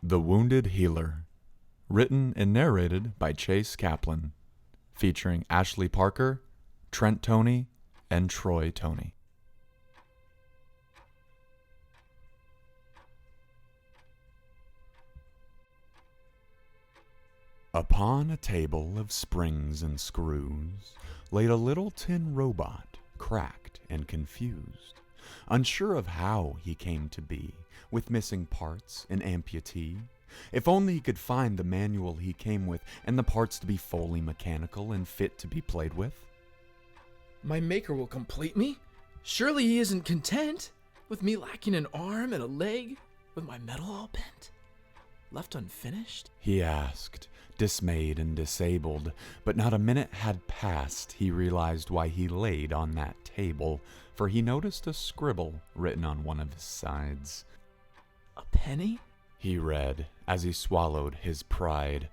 The Wounded Healer, written and narrated by Kaplan, featuring Ashley Parker, Trent Toney, and Troy Toney. Upon a table of springs and screws laid a little tin robot, cracked and confused, unsure of how he came to be, with missing parts, an amputee. If only he could find the manual he came with and the parts to be fully mechanical and fit to be played with. My maker will complete me? Surely he isn't content with me lacking an arm and a leg, with my metal all bent, left unfinished? He asked, dismayed and disabled, but not a minute had passed he realized why he laid on that table, for he noticed a scribble written on one of his sides. A penny? He read as he swallowed his pride.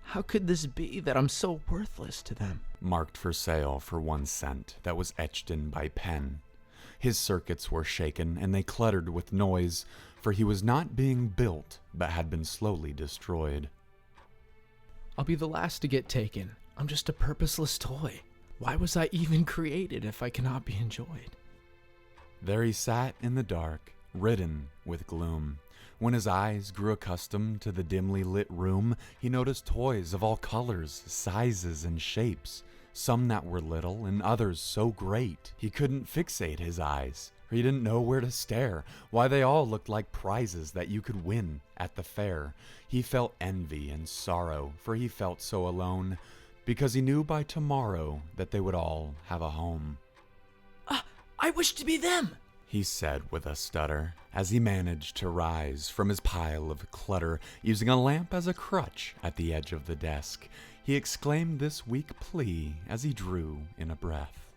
How could this be that I'm so worthless to them? Marked for sale for 1 cent that was etched in by pen. His circuits were shaken and they cluttered with noise, for he was not being built but had been slowly destroyed. I'll be the last to get taken. I'm just a purposeless toy. Why was I even created if I cannot be enjoyed? There he sat in the dark, ridden with gloom. When his eyes grew accustomed to the dimly lit room, he noticed toys of all colors, sizes, and shapes, some that were little and others so great he couldn't fixate his eyes, or he didn't know where to stare, why they all looked like prizes that you could win at the fair. He felt envy and sorrow, for he felt so alone, because he knew by tomorrow that they would all have a home. I wish to be them! He said with a stutter, as he managed to rise from his pile of clutter, using a lamp as a crutch at the edge of the desk. He exclaimed this weak plea as he drew in a breath.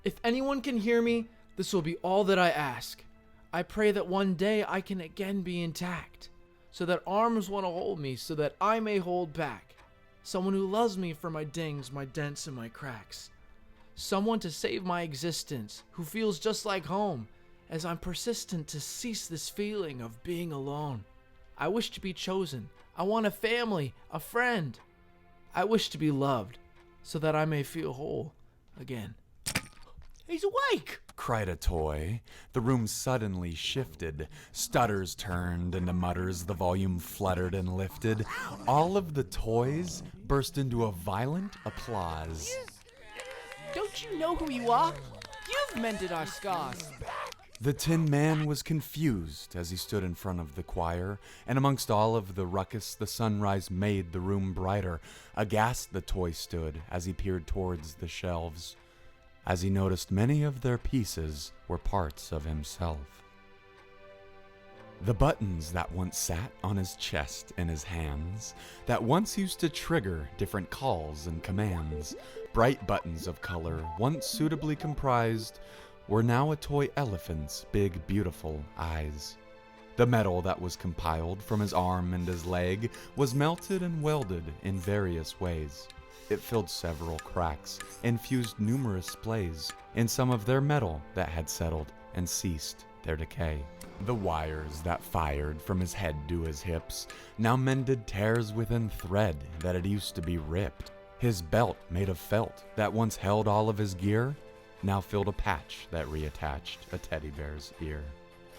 If anyone can hear me, this will be all that I ask. I pray that one day I can again be intact, so that arms want to hold me, so that I may hold back. Someone who loves me for my dings, my dents, and my cracks. Someone to save my existence, who feels just like home, as I'm persistent to cease this feeling of being alone. I wish to be chosen. I want a family, a friend. I wish to be loved, so that I may feel whole again. He's awake! Cried a toy. The room suddenly shifted. Stutters turned into mutters, the volume fluttered and lifted. All of the toys burst into a violent applause. Don't you know who you are? You've mended our scars. The Tin Man was confused as he stood in front of the choir, and amongst all of the ruckus the sunrise made the room brighter. Aghast the toy stood as he peered towards the shelves, as he noticed many of their pieces were parts of himself. The buttons that once sat on his chest and his hands, that once used to trigger different calls and commands, bright buttons of color once suitably comprised, were now a toy elephant's big, beautiful eyes. The metal that was compiled from his arm and his leg was melted and welded in various ways. It filled several cracks and fused numerous splays in some of their metal that had settled and ceased their decay. The wires that fired from his head to his hips now mended tears within thread that had used to be ripped. His belt made of felt that once held all of his gear now filled a patch that reattached a teddy bear's ear.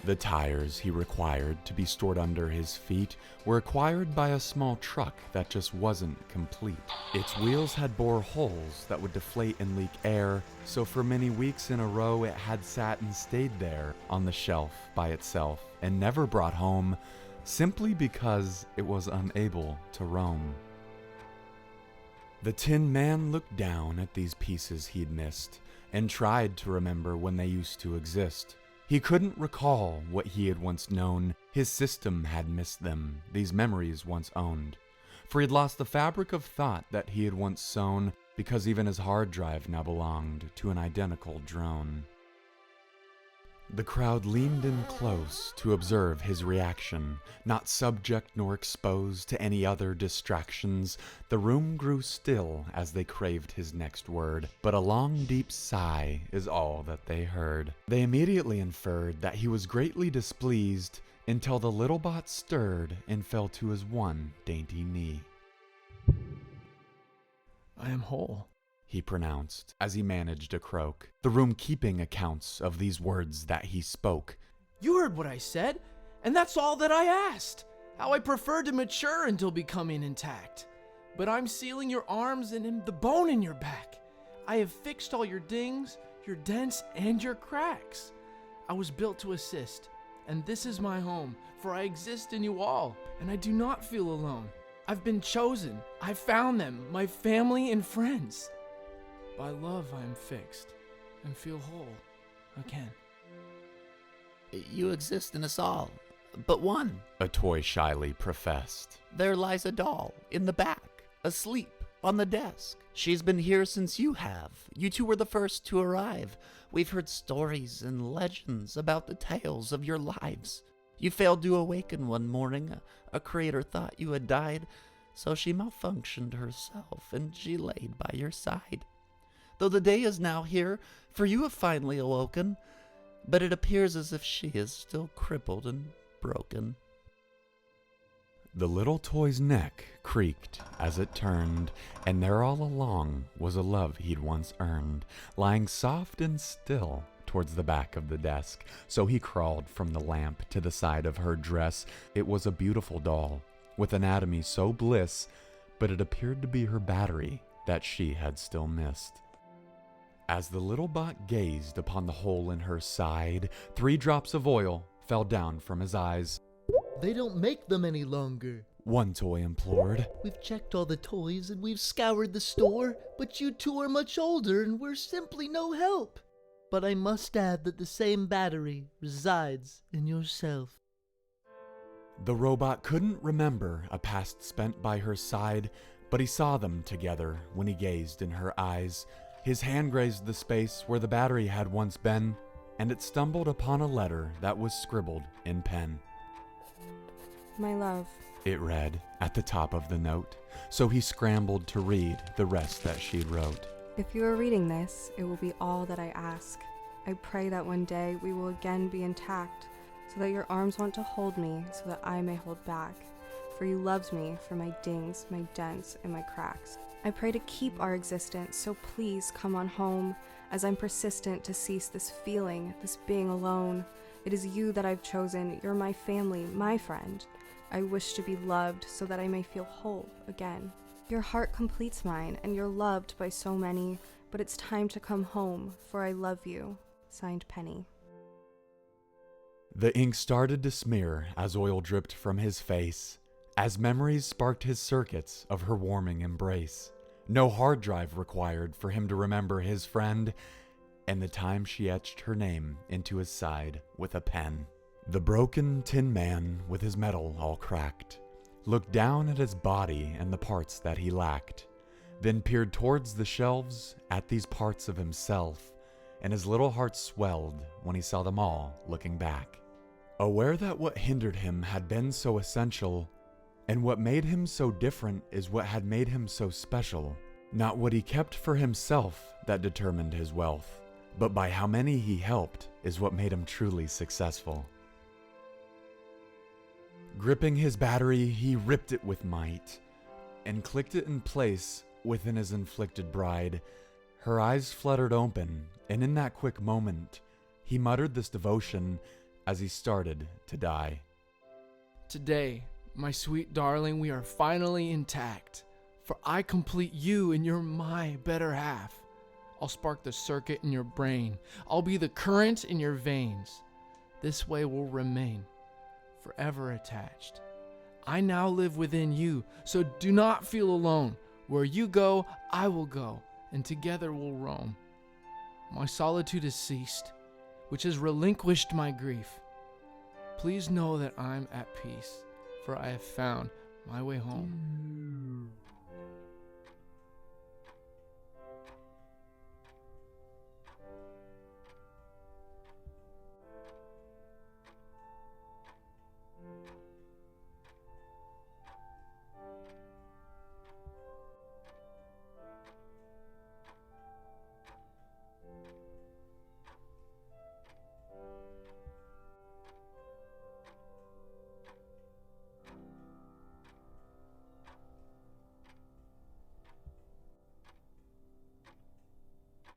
The tires he required to be stored under his feet were acquired by a small truck that just wasn't complete. Its wheels had bore holes that would deflate and leak air, so for many weeks in a row it had sat and stayed there on the shelf by itself and never brought home, simply because it was unable to roam. The Tin Man looked down at these pieces he'd missed and tried to remember when they used to exist. He couldn't recall what he had once known. His system had missed them, these memories once owned. For he'd lost the fabric of thought that he had once sown, because even his hard drive now belonged to an identical drone. The crowd leaned in close to observe his reaction, not subject nor exposed to any other distractions. The room grew still as they craved his next word, but a long deep sigh is all that they heard. They immediately inferred that he was greatly displeased until the little bot stirred and fell to his one dainty knee. I am whole, he pronounced as he managed to croak, the room keeping accounts of these words that he spoke. You heard what I said, and that's all that I asked. How I preferred to mature until becoming intact. But I'm sealing your arms and in the bone in your back. I have fixed all your dings, your dents, and your cracks. I was built to assist, and this is my home, for I exist in you all, and I do not feel alone. I've been chosen. I found them, my family and friends. By love I am fixed, and feel whole again. You exist in us all, but one, a toy shyly professed. There lies a doll in the back, asleep on the desk. She's been here since you have. You two were the first to arrive. We've heard stories and legends about the tales of your lives. You failed to awaken one morning. A creator thought you had died, so she malfunctioned herself and she laid by your side. Though the day is now here, for you have finally awoken, but it appears as if she is still crippled and broken. The little toy's neck creaked as it turned, and there all along was a love he'd once earned, lying soft and still towards the back of the desk. So he crawled from the lamp to the side of her dress. It was a beautiful doll, with anatomy so bliss, but it appeared to be her battery that she had still missed. As the little bot gazed upon the hole in her side, 3 drops of oil fell down from his eyes. They don't make them any longer. One toy implored. We've checked all the toys and we've scoured the store, but you two are much older and we're simply no help. But I must add that the same battery resides in yourself. The robot couldn't remember a past spent by her side, but he saw them together when he gazed in her eyes. His hand grazed the space where the battery had once been, and it stumbled upon a letter that was scribbled in pen. My love, it read at the top of the note, so he scrambled to read the rest that she wrote. if you are reading this, it will be all that I ask. I pray that one day we will again be intact, so that your arms want to hold me, so that I may hold back. For you loved me for my dings, my dents, and my cracks. I pray to keep our existence, so please come on home, as I'm persistent to cease this feeling, this being alone. It is you that I've chosen. You're my family, my friend. I wish to be loved so that I may feel whole again. Your heart completes mine, and you're loved by so many, but it's time to come home, for I love you. Signed, Penny. The ink started to smear as oil dripped from his face, as memories sparked his circuits of her warming embrace. No hard drive required for him to remember his friend, and the time she etched her name into his side with a pen. The broken tin man, with his metal all cracked, looked down at his body and the parts that he lacked, then peered towards the shelves at these parts of himself, and his little heart swelled when he saw them all looking back. Aware that what hindered him had been so essential, and what made him so different is what had made him so special. Not what he kept for himself that determined his wealth, but by how many he helped is what made him truly successful. Gripping his battery, he ripped it with might, and clicked it in place within his inflicted bride. Her eyes fluttered open, and in that quick moment, he muttered this devotion as he started to die. Today, my sweet darling, we are finally intact, for I complete you and you're my better half. I'll spark the circuit in your brain. I'll be the current in your veins. This way we'll remain forever attached. I now live within you, so do not feel alone. Where you go, I will go, and together we'll roam. My solitude has ceased, which has relinquished my grief. Please know that I'm at peace, for I have found my way home.